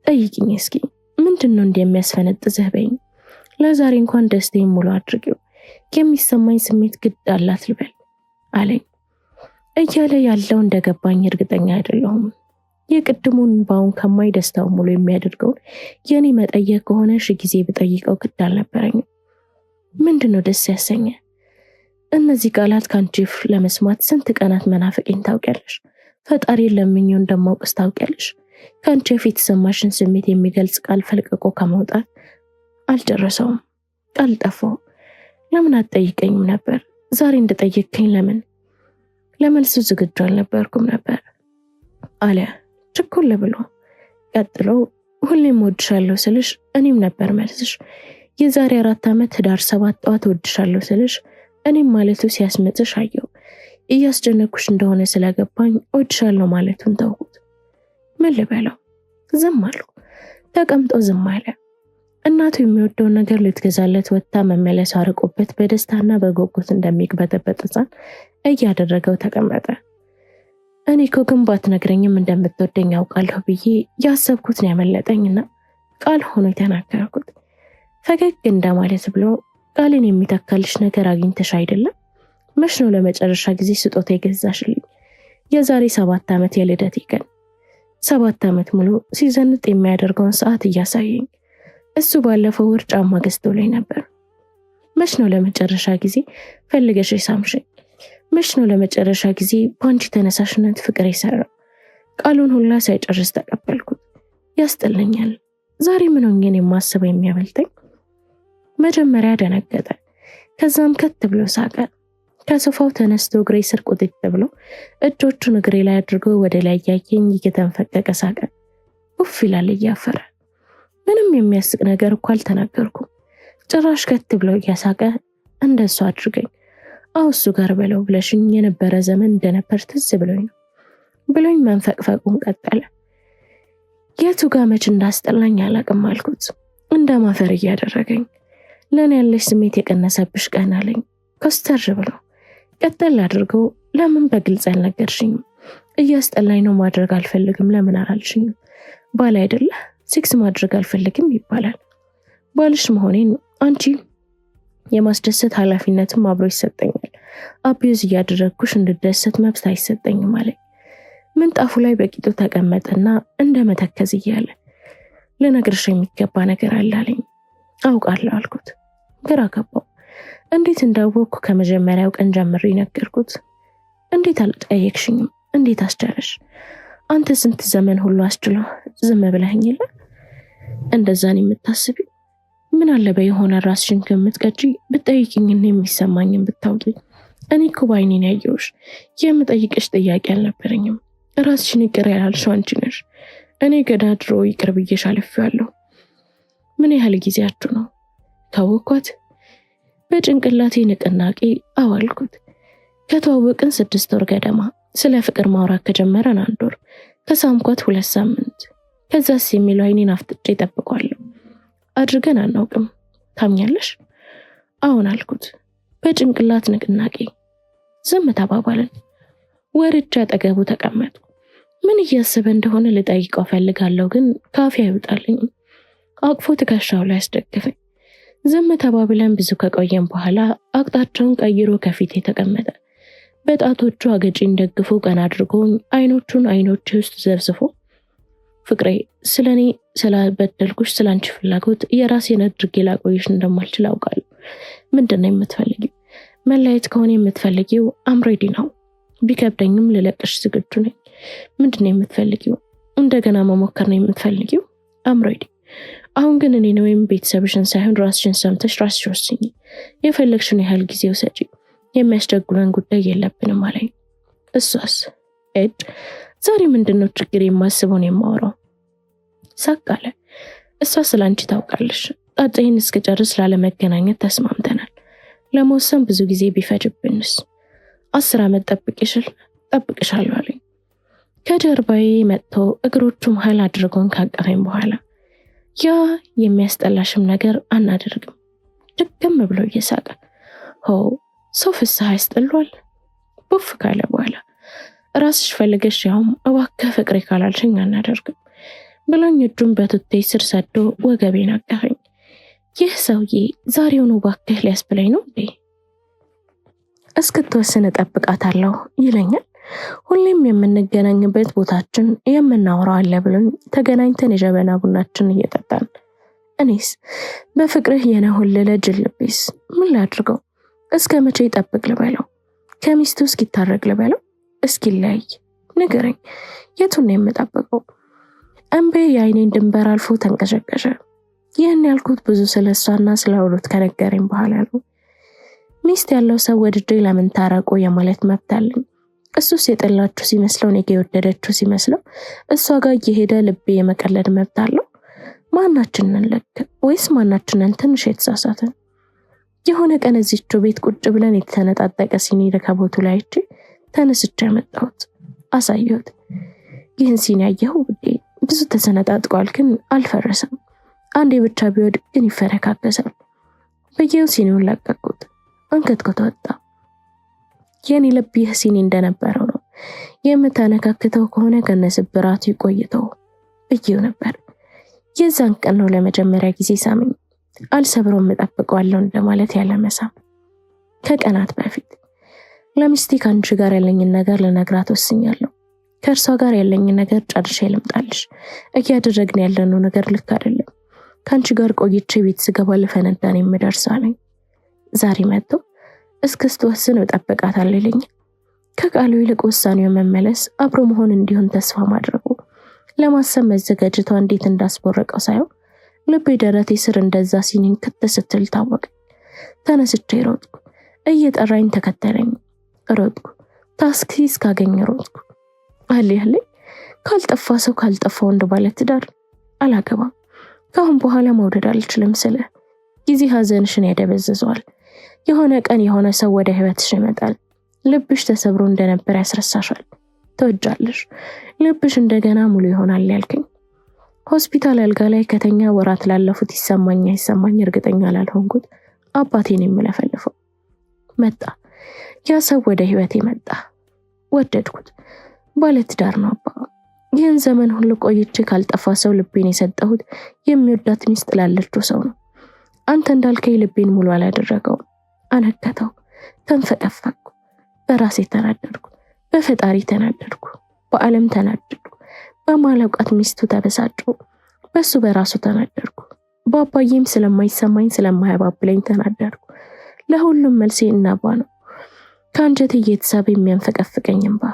ጠይቂኝ እስኪ ምንድነው እንደሚያስፈነጥዝህ በይኝ። ለዛሬ እንኳን ደስታዬን ሙሉ አድርጌው የሚሰማኝ ስሜት ግድ አላት ልበል አለኝ። እያለ ያለው እንደገባኝ እርግጠኛ አይደለሁም። የቅድሙን ባውን ከማይ ደስታው ሙሉ የሚያደርገውን የኔ መጠየቅ ከሆነ ጊዜ ብጠይቀው ግድ አልነበረኝም። ምንድነው ደስ ያሰኘ? እነዚህ ቃላት ካንቺ ለመስማት ስንት ቀናት መናፈቄን ታውቂያለሽ? ፈጣሪን ለምኜው እንደማውቅስ ታውቂያለሽ? ካንቺ ፊት ሰማሽን ስሜት የሚገልጽ ቃል ፈልቅቆ ከመውጣት አልጨረሰውም። ቃል ጠፋው። ለምን አትጠይቀኝም ነበር? ዛሬ እንደጠየቅከኝ ለመልሱ ዝግጁ አልነበርኩም ነበር አለ ችኩል ብሎ። ቀጥሎ ሁሌም ወድሻለሁ ስልሽ እኔም ነበር መልስሽ። የዛሬ 4 ዓመት ህዳር 7 ጠዋት ወድሻለሁ ስልሽ እኔም ማለቱ ሲያስመጥሽ አየው። እያስጨነኩሽ እንደሆነ ስለገባኝ ወድሻለሁ ማለቱን ተውኩት። ምን ልበለው? ዝም አልኩ። ተቀምጦ ዝም አለ። እናቱ የሚወደውን ነገር ልትገዛለት ወጥታ መመለስ አርቆበት በደስታና በጉጉት እንደሚቅበጠበጥ ሕፃን እያደረገው ተቀመጠ። እኔ እኮ ግን ባትነግረኝም እንደምትወደኝ ያውቃለሁ ብዬ ያሰብኩት ነው ያመለጠኝና ቃል ሆኖ የተናገርኩት። ፈገግ እንደማለት ብሎ ቃልን የሚተካልሽ ነገር አግኝተሽ አይደለም? መች ነው ለመጨረሻ ጊዜ ስጦታ የገዛሽልኝ? የዛሬ 7 ዓመት የልደቴ ቀን። 7 ዓመት ሙሉ ሲዘንጥ የሚያደርገውን ሰዓት እያሳየኝ። እሱ ባለፈው ወር ጫማ ገዝቶልኝ ነበር። መች ነው ለመጨረሻ ጊዜ ፈልገሽ ሳምሽኝ? መች ነው ለመጨረሻ ጊዜ በአንቺ ተነሳሽነት ፍቅር የሰራው? ቃሉን ሁላ ሳይጨርስ ተቀበልኩት። ያስጠለኛል። ዛሬ ምን ሆኜን የማስበው የሚያበልተኝ? መጀመሪያ ደነገጠ። ከዛም ከት ብሎ ሳቀ። ከሶፋው ተነስቶ እግሬ ስር ቁጥጥ ብሎ እጆቹን እግሬ ላይ አድርጎ ወደ ላይ ያየኝ እየተንፈቀቀ ሳቀ። ኡፍ ይላል እያፈረ። ምንም የሚያስቅ ነገር እኮ አልተናገርኩም። ጭራሽ ከት ብሎ እያሳቀ እንደሱ አድርገኝ እሱ ጋር በለው ብለሽኝ የነበረ ዘመን እንደነበር ትዝ ብሎኝ መንፈቅፈቁን ቀጠለ። የቱ ጋር መች እንዳስጠላኝ አላቅም አልኩት፣ እንደማፈር እያደረገኝ። ለኔ ያለሽ ስሜት የቀነሰብሽ ቀን አለኝ ኮስተር ብሎ። ቀጠል አድርገው ለምን በግልጽ አልነገርሽኝም? እያስጠላኝ ነው፣ ማድረግ አልፈልግም፣ ለምን አላልሽኝም? ባል አይደለ ሴክስ ማድረግ አልፈልግም ይባላል። ባልሽ መሆኔን አንቺ የማስደሰት ኃላፊነትም አብሮ ይሰጠኛል። አቢዩዝ እያደረግኩሽ እንድደሰት መብት አይሰጠኝም አለኝ። ምንጣፉ ላይ በቂጡ ተቀመጠና እንደ መተከዝ እያለ ልነግርሽ የሚገባ ነገር አለ አለኝ። አውቃለሁ አልኩት። ግራ ገባው። እንዴት እንዳወቅኩ ከመጀመሪያው ቀን ጀምሬ ነገርኩት። እንዴት አልጠየቅሽኝም? እንዴት አስቻለሽ? አንተ ስንት ዘመን ሁሉ አስችሎ ዝም ብለኸኝ የለ? እንደዛን የምታስቢው? ምን አለ በየሆነ ራስሽን ከምትቀጪ ብትጠይቂኝና የሚሰማኝን ብታውቂ። እኔ እኮ ባይኔን ያየሁሽ። የምጠይቅሽ ጥያቄ አልነበረኝም። ራስሽን ይቅር ያላልሽው አንቺ ነሽ። እኔ ገና ድሮ ይቅር ብዬሽ አልፌዋለሁ። ምን ያህል ጊዜያችሁ ነው? ካወኳት በጭንቅላቴ ንቅናቄ አዋልኩት። ከተዋወቅን 6 ወር ገደማ፣ ስለ ፍቅር ማውራት ከጀመረን 1 ወር፣ ከሳምኳት 2 ሳምንት። ከዛስ የሚለው አይኔን አፍጥጬ ጠብቋለሁ። አድርገን አናውቅም። ታምኛለሽ? አሁን አልኩት በጭንቅላት ንቅናቄ። ዝም ተባባልን። ወርጃ አጠገቡ ተቀመጡ። ምን እያሰበ እንደሆነ ልጠይቀው ፈልጋለሁ፣ ግን ካፌ አይወጣልኝ። አቅፎ ትከሻው ላይ አስደገፈኝ። ዝም ተባብለን ብዙ ከቆየን በኋላ አቅጣጫውን ቀይሮ ከፊቴ ተቀመጠ። በጣቶቹ አገጪን ደግፎ ቀና አድርጎኝ አይኖቹን አይኖቼ ውስጥ ዘርዝፎ ፍቅሬ፣ ስለኔ ስላበደልኩሽ ስላንቺ ፍላጎት የራሴን አድርጌ ላቆይሽ እንደማልችል አውቃለሁ። ምንድነው የምትፈልጊው? መለየት ከሆነ የምትፈልጊው አምሬዲ ነው። ቢከብደኝም ልለቅሽ ዝግጁ ነኝ። ምንድነው የምትፈልጊው? እንደገና መሞከር ነው የምትፈልጊው? አምሬዲ። አሁን ግን እኔ ነው ቤተሰብሽን ሳይሆን ራስሽን ሰምተሽ ራስሽ ወስኚ። የፈለግሽን ያህል ጊዜ ውሰጂ። የሚያስደግሉን ጉዳይ የለብንም አለኝ። እሷስ? ዛሬ ምንድነው ችግር? የማስበውን የማወራው። ሳቃለ። እሷ ስላንቺ ታውቃለሽ። ጣጣይን እስከጨርስ ላለመገናኘት ተስማምተናል። ለመወሰን ብዙ ጊዜ ቢፈጅብንስ? 10 ዓመት ጠብቅሻለሁ አለኝ። ከጀርባዬ መጥቶ እግሮቹ መሃል አድርጎን ካቀፈኝ በኋላ ያ የሚያስጠላሽም ነገር አናደርግም ድግም ብሎ እየሳቀ ሰው ፍስሐ ያስጠሏል። ቡፍ ካለ በኋላ ራስሽ ፈልገሽ ያውም እባክህ ፍቅሬ ካላልሽኝ አናደርግም ብሎኝ እጁን በቱቴ ስር ሰዶ ወገቤን አቀፈኝ። ይህ ሰውዬ ዛሬውኑ እባክህ ሊያስብለኝ ነው እንዴ? እስክትወስን እጠብቃታለሁ ይለኛል። ሁሌም የምንገናኝበት ቦታችን የምናወራው አለ ብሎኝ ተገናኝተን የጀበና ቡናችን እየጠጣን፣ እኔስ በፍቅርህ የነሆለለ ጅልቤስ ምን ላድርገው? እስከ መቼ ይጠብቅ ልበለው? ከሚስቱ እስኪታረቅ ልበለው? እስኪለያይ ንገረኝ። የቱን ነው የምጠብቀው? እንቤ የአይኔን ድንበር አልፎ ተንቀሸቀሸ። ይህን ያልኩት ብዙ ስለሷና ስለውሉት ከነገረኝ በኋላ ነው። ሚስት ያለው ሰው ወድጄ ለምን ታረቁ የማለት መብት አለኝ። እሱስ የጠላችሁ ሲመስለው እኔ የወደደችው ሲመስለው እሷ ጋር እየሄደ ልቤ የመቀለድ መብት አለው። ማናችንን ልክ ወይስ ማናችንን ትንሽ የተሳሳትን? የሆነ ቀን እዚህች ቤት ቁጭ ብለን የተነጣጠቀ ሲኒ ረከቦቱ ላይ እቺ ተነስቼ ያመጣሁት አሳየሁት። ይህን ሲኒ ያየው ውዴ ብዙ ተሰነጣጥቋል፣ ግን አልፈረሰም። አንዴ ብቻ ቢወድቅ ግን ይፈረካከሳል። በየው ሲኒውን ለቀቁት። አንከትከት ወጣ። የኔ ልብ ይህ ሲኒ እንደነበረው ነው። የምታነካክተው ከሆነ ከነስብራቱ ይቆይተው እየው ነበር። የዛን ቀን ነው ለመጀመሪያ ጊዜ ሳመኝ። አልሰብሮም እጠብቀዋለሁ እንደማለት ያለ መሳም። ከቀናት በፊት ለሚስቴ ካንቺ ጋር ያለኝን ነገር ልነግራት ወስኛለሁ። ከእርሷ ጋር ያለኝን ነገር ጨርሼ ልምጣልሽ። እያደረግን ያለነው ነገር ልክ አይደለም። ካንቺ ጋር ቆይቼ ቤት ስገባ ልፈነዳን የምደርስ አለኝ። ዛሬ መጥቶ እስክትወስን እጠብቃታለሁ ይለኛል። ከቃሉ ይልቅ ውሳኔው መመለስ አብሮ መሆን እንዲሆን ተስፋ ማድረጉ ለማሰብ መዘጋጀቷ እንዴት እንዳስቦረቀው ሳየው ልቤ ደረቴ ስር እንደዛ ሲኒን ከተስትል ታወቀ። ተነስቼ ሮጥኩ። እየጠራኝ ተከተለኝ። ሮጥኩ። ታክሲ እስካገኝ ሮጥኩ። አለኝ ካልጠፋ ሰው ካልጠፋ ወንድ ባለ ትዳር አላገባም። ካሁን በኋላ መውደድ አልችልም ስለ ጊዜ ሀዘንሽን ያደበዝዘዋል። የሆነ ቀን የሆነ ሰው ወደ ህይወትሽ ይመጣል። ልብሽ ተሰብሮ እንደነበር ያስረሳሻል። ተወጃለሽ። ልብሽ እንደገና ሙሉ ይሆናል ያልከኝ ሆስፒታል አልጋ ላይ ከተኛ ወራት ላለፉት ይሰማኝ እርግጠኛ ላልሆንኩት አባቴን የምለፈልፈው መጣ። ያ ሰው ወደ ህይወቴ መጣ። ወደድኩት። ባለትዳር ነው አባ። ይህን ዘመን ሁሉ ቆይቼ ካልጠፋ ሰው ልቤን የሰጠሁት የሚወዳት ሚስት ላለችው ሰው ነው። አንተ እንዳልከኝ ልቤን ሙሉ አላደረገውም። አነከተው። ተንፈቀፈቅኩ። በራሴ ተናደድኩ። በፈጣሪ ተናደድኩ። በዓለም ተናደድኩ። በማላውቃት ሚስቱ ተበሳጨሁ። በሱ በራሱ ተናደድኩ። በአባዬም ስለማይሰማኝ ስለማያባብለኝ ተናደድኩ። ለሁሉም መልሴ እናባ ነው። ከአንጀቴ እየተሳበ የሚያንፈቀፍቀኝ እንባ።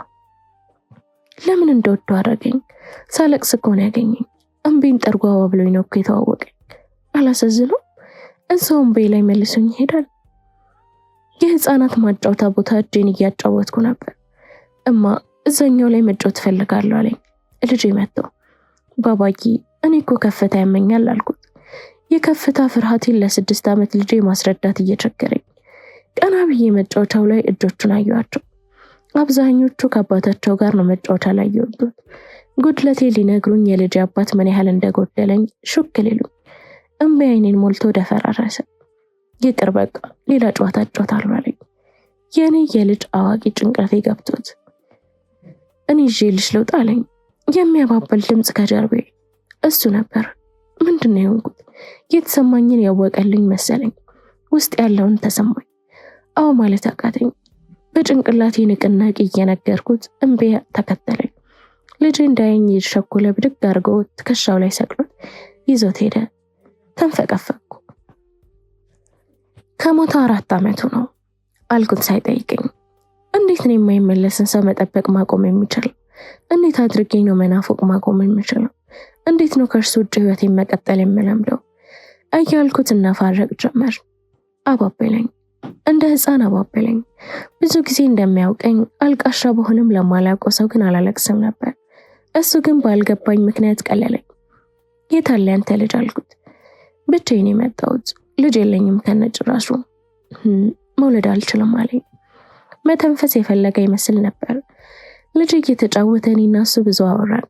ለምን እንደወደው አደረገኝ። ሳለቅስ እኮ ነው ያገኘኝ። እንቤን ጠርጎ አባብሎኝ ነው እኮ የተዋወቀኝ። አላሳዝነው? እዛው እንቤ ላይ መልሶኝ ይሄዳል። የህፃናት ማጫወታ ቦታ እጄን እያጫወትኩ ነበር። እማ እዛኛው ላይ መጫወት ፈልጋለሁ አለኝ። ልጄ መጥቶ ባባዬ እኔ እኮ ከፍታ ያመኛል አልኩት። የከፍታ ፍርሃቴን ለ6 ዓመት ልጄ ማስረዳት እየቸገረኝ ቀና ብዬ መጫወቻው ላይ እጆቹን አየኋቸው። አብዛኞቹ ከአባታቸው ጋር ነው መጫወቻ ላይ የወጡት። ጉድለቴ ሊነግሩኝ የልጄ አባት ምን ያህል እንደጎደለኝ ሹክ ሊሉኝ እንባ አይኔን ሞልቶ ደፈራረሰ። ይቅር በቃ ሌላ ጨዋታ እጫወታለሁ አለኝ። የኔ የልጅ አዋቂ ጭንቅላቴ ገብቶት እኔ ይዤልሽ ልውጣ አለኝ። የሚያባበል ድምጽ ከጀርቤ እሱ ነበር። ምንድነው የሆንኩት? የተሰማኝን ያወቀልኝ መሰለኝ። ውስጥ ያለውን ተሰማኝ። አዎ ማለት አቃተኝ። በጭንቅላቴ ንቅናቄ እየነገርኩት እንቤ ተከተለኝ። ልጄ እንዳየኝ ይሸኮለ ብድግ አድርጎ ትከሻው ላይ ሰቅሎት ይዞት ሄደ። ተንፈቀፈቅኩ። ከሞተ 4 ዓመቱ ነው አልኩት ሳይጠይቀኝ። እንዴት ነው የማይመለስን ሰው መጠበቅ ማቆም የሚችለው? እንዴት አድርጌ ነው መናፈቅ ማቆም የምችለው? እንዴት ነው ከእርሱ ውጭ ህይወቴን መቀጠል የምለምደው? እያልኩት እናፋረቅ ጀመር። አባበለኝ። እንደ ህፃን አባበለኝ። ብዙ ጊዜ እንደሚያውቀኝ አልቃሻ በሆንም ለማላውቀው ሰው ግን አላለቅስም ነበር። እሱ ግን ባልገባኝ ምክንያት ቀለለኝ። የታለ ያንተ ልጅ አልኩት። ብቻዬን የመጣሁት ልጅ የለኝም ከነጭራሹ። መውለድ አልችልም አለኝ። መተንፈስ የፈለገ ይመስል ነበር። ልጅ እየተጫወተ እኔና እሱ ብዙ አወራን።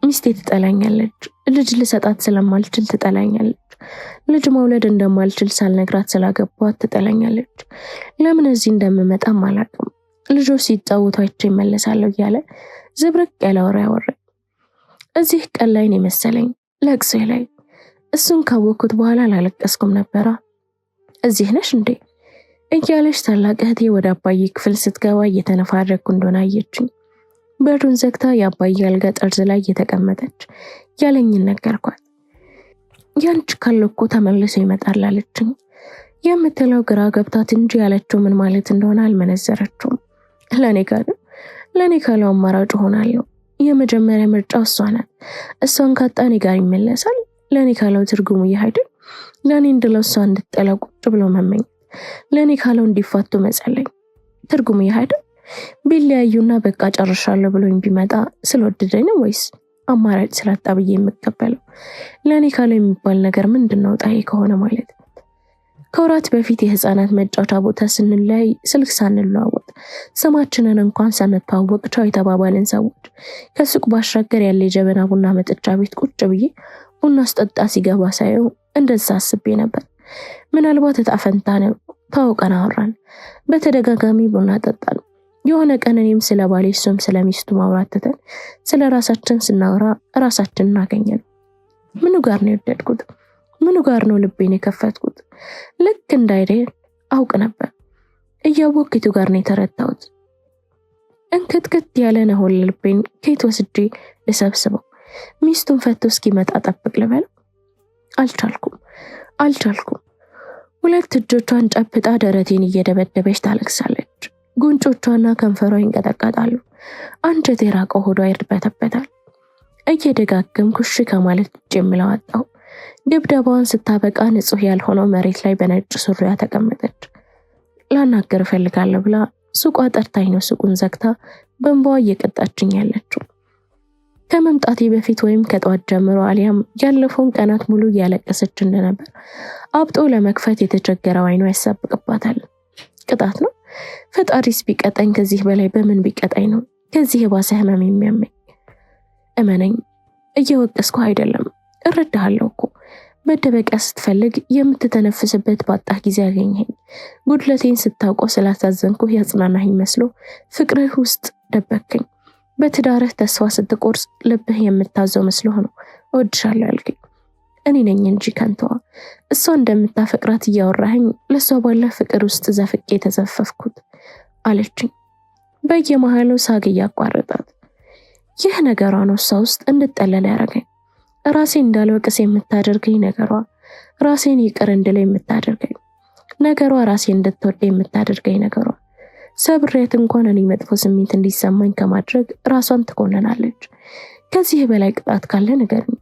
ሚስቴ ትጠላኛለች። ልጅ ልሰጣት ስለማልችል ትጠላኛለች። ልጅ መውለድ እንደማልችል ሳልነግራት ስላገባኋት ትጠላኛለች። ለምን እዚህ እንደምመጣም አላውቅም። ልጆች ሲጫወቱ አይቼ እመለሳለሁ እያለ ዝብርቅ ያለ ወሬ አወራኝ። እዚህ ቀን ላይ ነው መሰለኝ ለቅሶ ላይ። እሱን ካወቅኩት በኋላ አላለቀስኩም ነበራ። እዚህ ነሽ እንዴ እያለች ታላቅ እህቴ ወደ አባዬ ክፍል ስትገባ እየተነፋረኩ እንደሆነ አየችኝ። በሩን ዘግታ የአባዬ አልጋ ጠርዝ ላይ እየተቀመጠች ያለኝን ነገርኳት። ያንቺ ካለው እኮ ተመልሶ ይመጣል አለችኝ። የምትለው ግራ ገብታት እንጂ ያለችው ምን ማለት እንደሆነ አልመነዘረችውም። ለኔ ካለው አማራጭ ሆናለሁ። የመጀመሪያ ምርጫው እሷ ናት። እሷን ካጣ እኔ ጋር ይመለሳል። ለኔ ካለው ትርጉሙ ይህ አይደል? ለኔ እንደለው እሷ እንድትጠላው ቁጭ ብሎ መመኘት፣ ለኔ ካለው እንዲፋቱ መጸለይ ትርጉሙ ይህ አይደል? ቢለያዩና በቃ ጨርሻለሁ ብሎኝ ቢመጣ ስለወደደኝ ነው ወይስ አማራጭ ስላጣ ብዬ የምቀበለው? ለኔ ካለው የሚባል ነገር ምንድነው? ጣይ ከሆነ ማለት ከወራት በፊት የህፃናት መጫወቻ ቦታ ስንለያይ ስልክ ሳንለዋወጥ ስማችንን እንኳን ሳንተዋወቅ ቻው የተባባልን ሰዎች ከሱቅ ባሻገር ያለ የጀበና ቡና መጠጫ ቤት ቁጭ ብዬ ቡና አስጠጣ ሲገባ ሳየው እንደዛ አስቤ ነበር። ምናልባት እጣ ፈንታ ነው። ታውቀን አወራን። በተደጋጋሚ ቡና ጠጣን። የሆነ ቀን እኔም ስለ ባሌ እሱም ስለ ሚስቱ ማውራት ትተን ስለ ራሳችን ስናወራ ራሳችንን አገኘን። ምኑ ጋር ነው የወደድኩት? ምኑ ጋር ነው ልቤን የከፈትኩት? ልክ እንዳይደል አውቅ ነበር። እያወቅኩት ጋር ነው የተረታሁት። እንክትክት ያለ ነው ልቤን ከየት ወስጄ ልሰብስበው? ሚስቱን ፈቶ እስኪመጣ ጠብቅ ልበል? አልቻልኩም። ሁለት እጆቿን ጨብጣ ደረቴን እየደበደበች ታለቅሳለች። ጉንጮቿና ከንፈሯ ይንቀጠቀጣሉ። አንጀቴ የራቀው ሆዷ ይርበተበታል። እየደጋገምኩ እሺ ከማለት ውጭ የምለው አጣሁ። ድብደባዋን ስታበቃ ንጹህ ያልሆነው መሬት ላይ በነጭ ሱሪያ ተቀመጠች። ላናገር እፈልጋለሁ ብላ ሱቋ ጠርታኝ ነው ሱቁን ዘግታ በእንባዋ እየቀጣችኝ ያለችው። ከመምጣቴ በፊት ወይም ከጧት ጀምሮ አሊያም ያለፈውን ቀናት ሙሉ እያለቀሰች እንደነበር አብጦ ለመክፈት የተቸገረው አይኗ ያሳብቅባታል። ቅጣት ነው? ፈጣሪስ ቢቀጣኝ ከዚህ በላይ በምን ቢቀጣኝ ነው ከዚህ የባሰ ህመም የሚያመኝ? እመነኝ፣ እየወቀስኩ አይደለም፣ እረዳሃለሁ እኮ። መደበቂያ ስትፈልግ የምትተነፍስበት ባጣህ ጊዜ ያገኘኝ። ጉድለቴን ስታውቀው ስላሳዘንኩህ ያጽናናኝ መስሎ ፍቅርህ ውስጥ ደበከኝ። በትዳርህ ተስፋ ስትቆርጽ ልብህ የምታዘው መስሎ ነው እወድሻለሁ ያልከኝ። እኔ ነኝ እንጂ ከንተዋ እሷ እንደምታፈቅራት እያወራኸኝ ለሷ ባለ ፍቅር ውስጥ ዘፍቄ ተዘፈፍኩት አለችኝ። በየመሃሉ ሳግ እያቋረጣት ይህ ነገሯ ነው እሷ ውስጥ እንድጠለል ያደረገኝ። ራሴን እንዳልወቅስ የምታደርገኝ ነገሯ፣ ራሴን ይቅር እንድል የምታደርገኝ ነገሯ፣ ራሴን እንድትወድ የምታደርገኝ ነገሯ። ሰብሬት እንኳን እኔ መጥፎ ስሜት እንዲሰማኝ ከማድረግ ራሷን ትኮነናለች። ከዚህ በላይ ቅጣት ካለ ንገረኝ።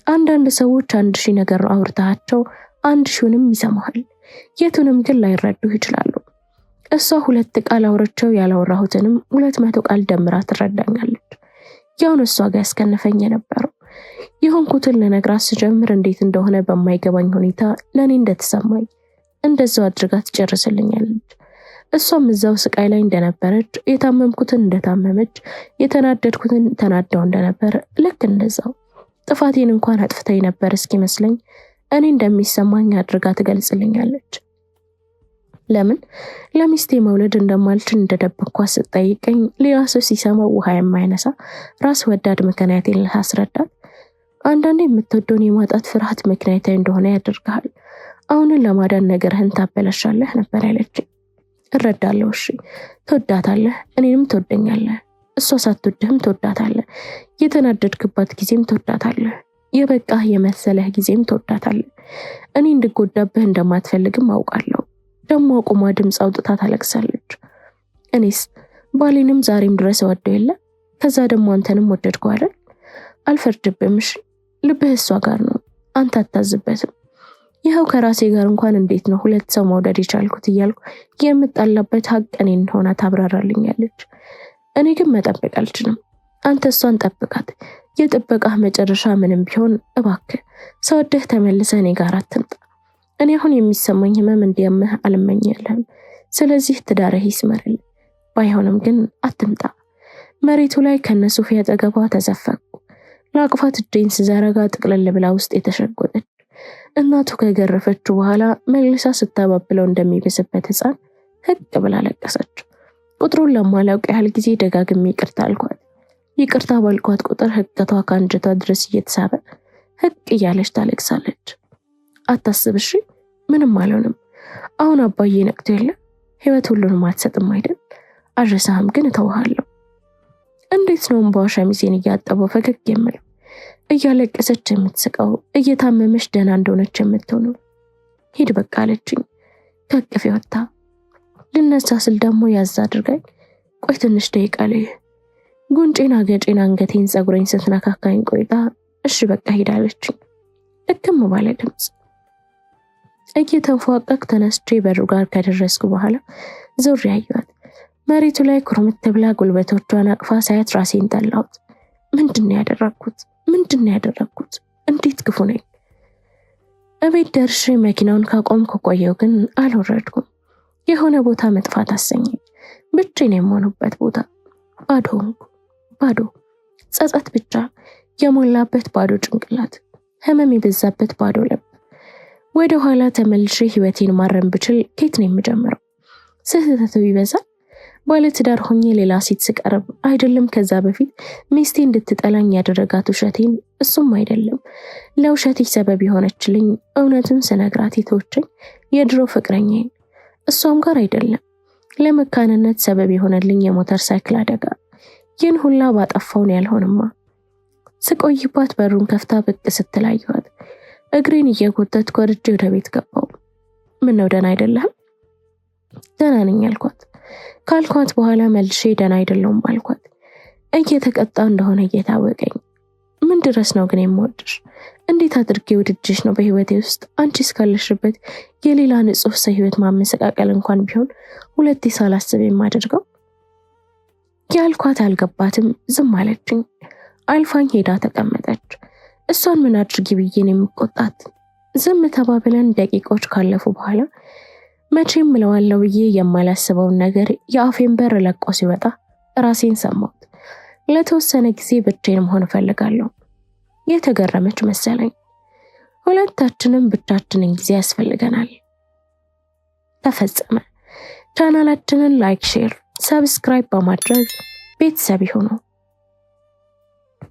አንዳንድ ሰዎች 1000 ነገር አውርታቸው 1000ንም ይሰማሃል፣ የቱንም ግን ላይረዱህ ይችላሉ። እሷ 2 ቃል አውርቸው ያላወራሁትንም 200 ቃል ደምራ ትረዳኛለች። ያውን እሷ ጋር ያስከነፈኝ የነበረው የሆንኩትን ልነግራት ስጀምር እንዴት እንደሆነ በማይገባኝ ሁኔታ ለኔ እንደተሰማኝ እንደዛው አድርጋ ትጨርስልኛለች። እሷም እዛው ስቃይ ላይ እንደነበረች፣ የታመምኩትን እንደታመመች፣ የተናደድኩትን ተናደው እንደነበር ልክ እንደዛው ጥፋቴን እንኳን አጥፍተኝ ነበር እስኪመስለኝ እኔ እንደሚሰማኝ አድርጋ ትገልጽልኛለች። ለምን ለሚስቴ መውለድ እንደማልችል እንደደበቅኳት ስትጠይቀኝ ሌላ ሰው ሲሰማው ውሃ የማይነሳ ራስ ወዳድ ምክንያቴን ላስረዳት። አንዳንዴ የምትወደውን የማጣት ፍርሃት ምክንያታዊ እንደሆነ ያደርግሃል። አሁንን ለማዳን ነገርህን ታበላሻለህ ነበር ያለችኝ። እረዳለሁ። እሺ ትወዳታለህ፣ እኔንም ትወደኛለህ። እሷ ሳትወድህም ትወዳታለህ። የተናደድክባት ጊዜም ትወዳታለህ። የበቃህ የመሰለህ ጊዜም ትወዳታለህ። እኔ እንድጎዳብህ እንደማትፈልግም አውቃለሁ። ደሞ አቁማ ድምፅ አውጥታ ታለቅሳለች። እኔስ ባሌንም ዛሬም ድረስ ወደው የለ። ከዛ ደግሞ አንተንም ወደድኩ አይደል? አልፈርድብህም። እሺ ልብህ እሷ ጋር ነው፣ አንተ አታዝበትም። ይኸው ከራሴ ጋር እንኳን እንዴት ነው 2 ሰው መውደድ የቻልኩት እያልኩ የምጣላበት ሀቅ እኔ እንደሆነ ታብራራልኛለች። እኔ ግን መጠበቅ አልችልም። አንተ እሷን ጠብቃት። የጥበቃህ መጨረሻ ምንም ቢሆን እባክህ ሰውደህ ተመልሰህ እኔ ጋር አትምጣ። እኔ አሁን የሚሰማኝ ህመም እንዲያምህ አልመኛለህም። ስለዚህ ትዳርህ ይስመርልኝ። ባይሆንም ግን አትምጣ። መሬቱ ላይ ከነሱፍ ያጠገቧ ተዘፈቁ። ለአቅፋት እጄን ስዘረጋ ጥቅልል ብላ ውስጥ የተሸጎጠች እናቱ ከገረፈችው በኋላ መልሳ ስታባብለው እንደሚበስበት ህፃን ህቅ ብላ ለቀሰች። ቁጥሩን ለማላውቅ ያህል ጊዜ ደጋግሜ ይቅርታ አልኳት። ይቅርታ ባልኳት ቁጥር ህቅቷ ከአንጀቷ ድረስ እየተሳበ ህቅ እያለች ታለቅሳለች። አታስብሽ፣ ምንም አልሆንም። አሁን አባዬ ነቅቶ የለ። ህይወት ሁሉንም አትሰጥም አይደል? አልረሳህም፣ ግን እተውሃለሁ። እንዴት ነው እንባዋ ሸሚዜን እያጠበው ፈገግ የምለው? እያለቀሰች የምትስቀው፣ እየታመመች ደህና እንደሆነች የምትሆነው። ሂድ በቃ አለችኝ ከቅፌ ወጣ። ልነሳ ስል ደግሞ ያዝ አድርጋኝ ቆይ ትንሽ ደቂቃ ላይ ጉንጬን፣ አገጬን፣ አንገቴን፣ ጸጉሬን ስትነካካኝ ቆይታ እሺ በቃ ሂድ አለችኝ እክም ባለ ድምፅ። እየተንፏቀቅ ተነስቼ በሩ ጋር ከደረስኩ በኋላ ዞር ያየኋት መሬቱ ላይ ኩርምት ብላ ጉልበቶቿን አቅፋ ሳያት ራሴን ጠላሁት። ምንድነው ያደረኩት? እንዴት ክፉ ነኝ? እቤት ደርሼ መኪናውን ካቆምኩ ቆየሁ፣ ግን አልወረድኩም። የሆነ ቦታ መጥፋት አሰኘኝ። ብቻዬን የምሆንበት ቦታ ባዶ ሆንኩ። ባዶ ጸጸት ብቻ የሞላበት ባዶ ጭንቅላት፣ ህመም የበዛበት ባዶ ልብ። ወደ ኋላ ተመልሼ ህይወቴን ማረም ብችል ከየት ነው የምጀምረው? ስህተቱ ይበዛል። ባለትዳር ሆኜ ሌላ ሴት ስቀርብ አይደለም ከዛ በፊት ሚስቴ እንድትጠላኝ ያደረጋት ውሸቴን፣ እሱም አይደለም ለውሸቴ ሰበብ የሆነችልኝ እውነቱን ስነግራት የተወችኝ የድሮ ፍቅረኛዬን፣ እሷም ጋር አይደለም ለመካንነት ሰበብ የሆነልኝ የሞተር ሳይክል አደጋ። ይህን ሁላ ባጠፋውን ያልሆንማ። ስቆይባት በሩን ከፍታ ብቅ ስትላየዋት እግሬን እየጎተትኩ ወርጄ ወደ ቤት ገባሁ። ምን ነው ደህና አይደለም? ደህና ነኝ አልኳት። ካልኳት በኋላ መልሼ ደህና አይደለሁም አልኳት። እየተቀጣ እንደሆነ እየታወቀኝ ምን ድረስ ነው ግን የምወድሽ? እንዴት አድርጌ ወድጄሽ ነው በህይወቴ ውስጥ አንቺ እስካለሽበት የሌላ ንጹህ ሰው ህይወት ማመሰቃቀል እንኳን ቢሆን ሁለቴ ሳላስብ የማደርገው? ያልኳት አልገባትም፣ ዝም አለችኝ። አልፋኝ ሄዳ ተቀመጠች። እሷን ምን አድርጊ ብዬ ነው የምቆጣት? ዝም ተባብለን ደቂቆች ካለፉ በኋላ መቼም እለዋለሁ ብዬ የማላስበውን ነገር የአፌን በር ለቆ ሲወጣ ራሴን ሰማሁት። ለተወሰነ ጊዜ ብቻዬን መሆን እፈልጋለሁ። የተገረመች መሰለኝ። ሁለታችንም ብቻችንን ጊዜ ያስፈልገናል። ተፈጸመ። ቻናላችንን ላይክ፣ ሼር፣ ሰብስክራይብ በማድረግ ቤተሰብ ይሁኑ።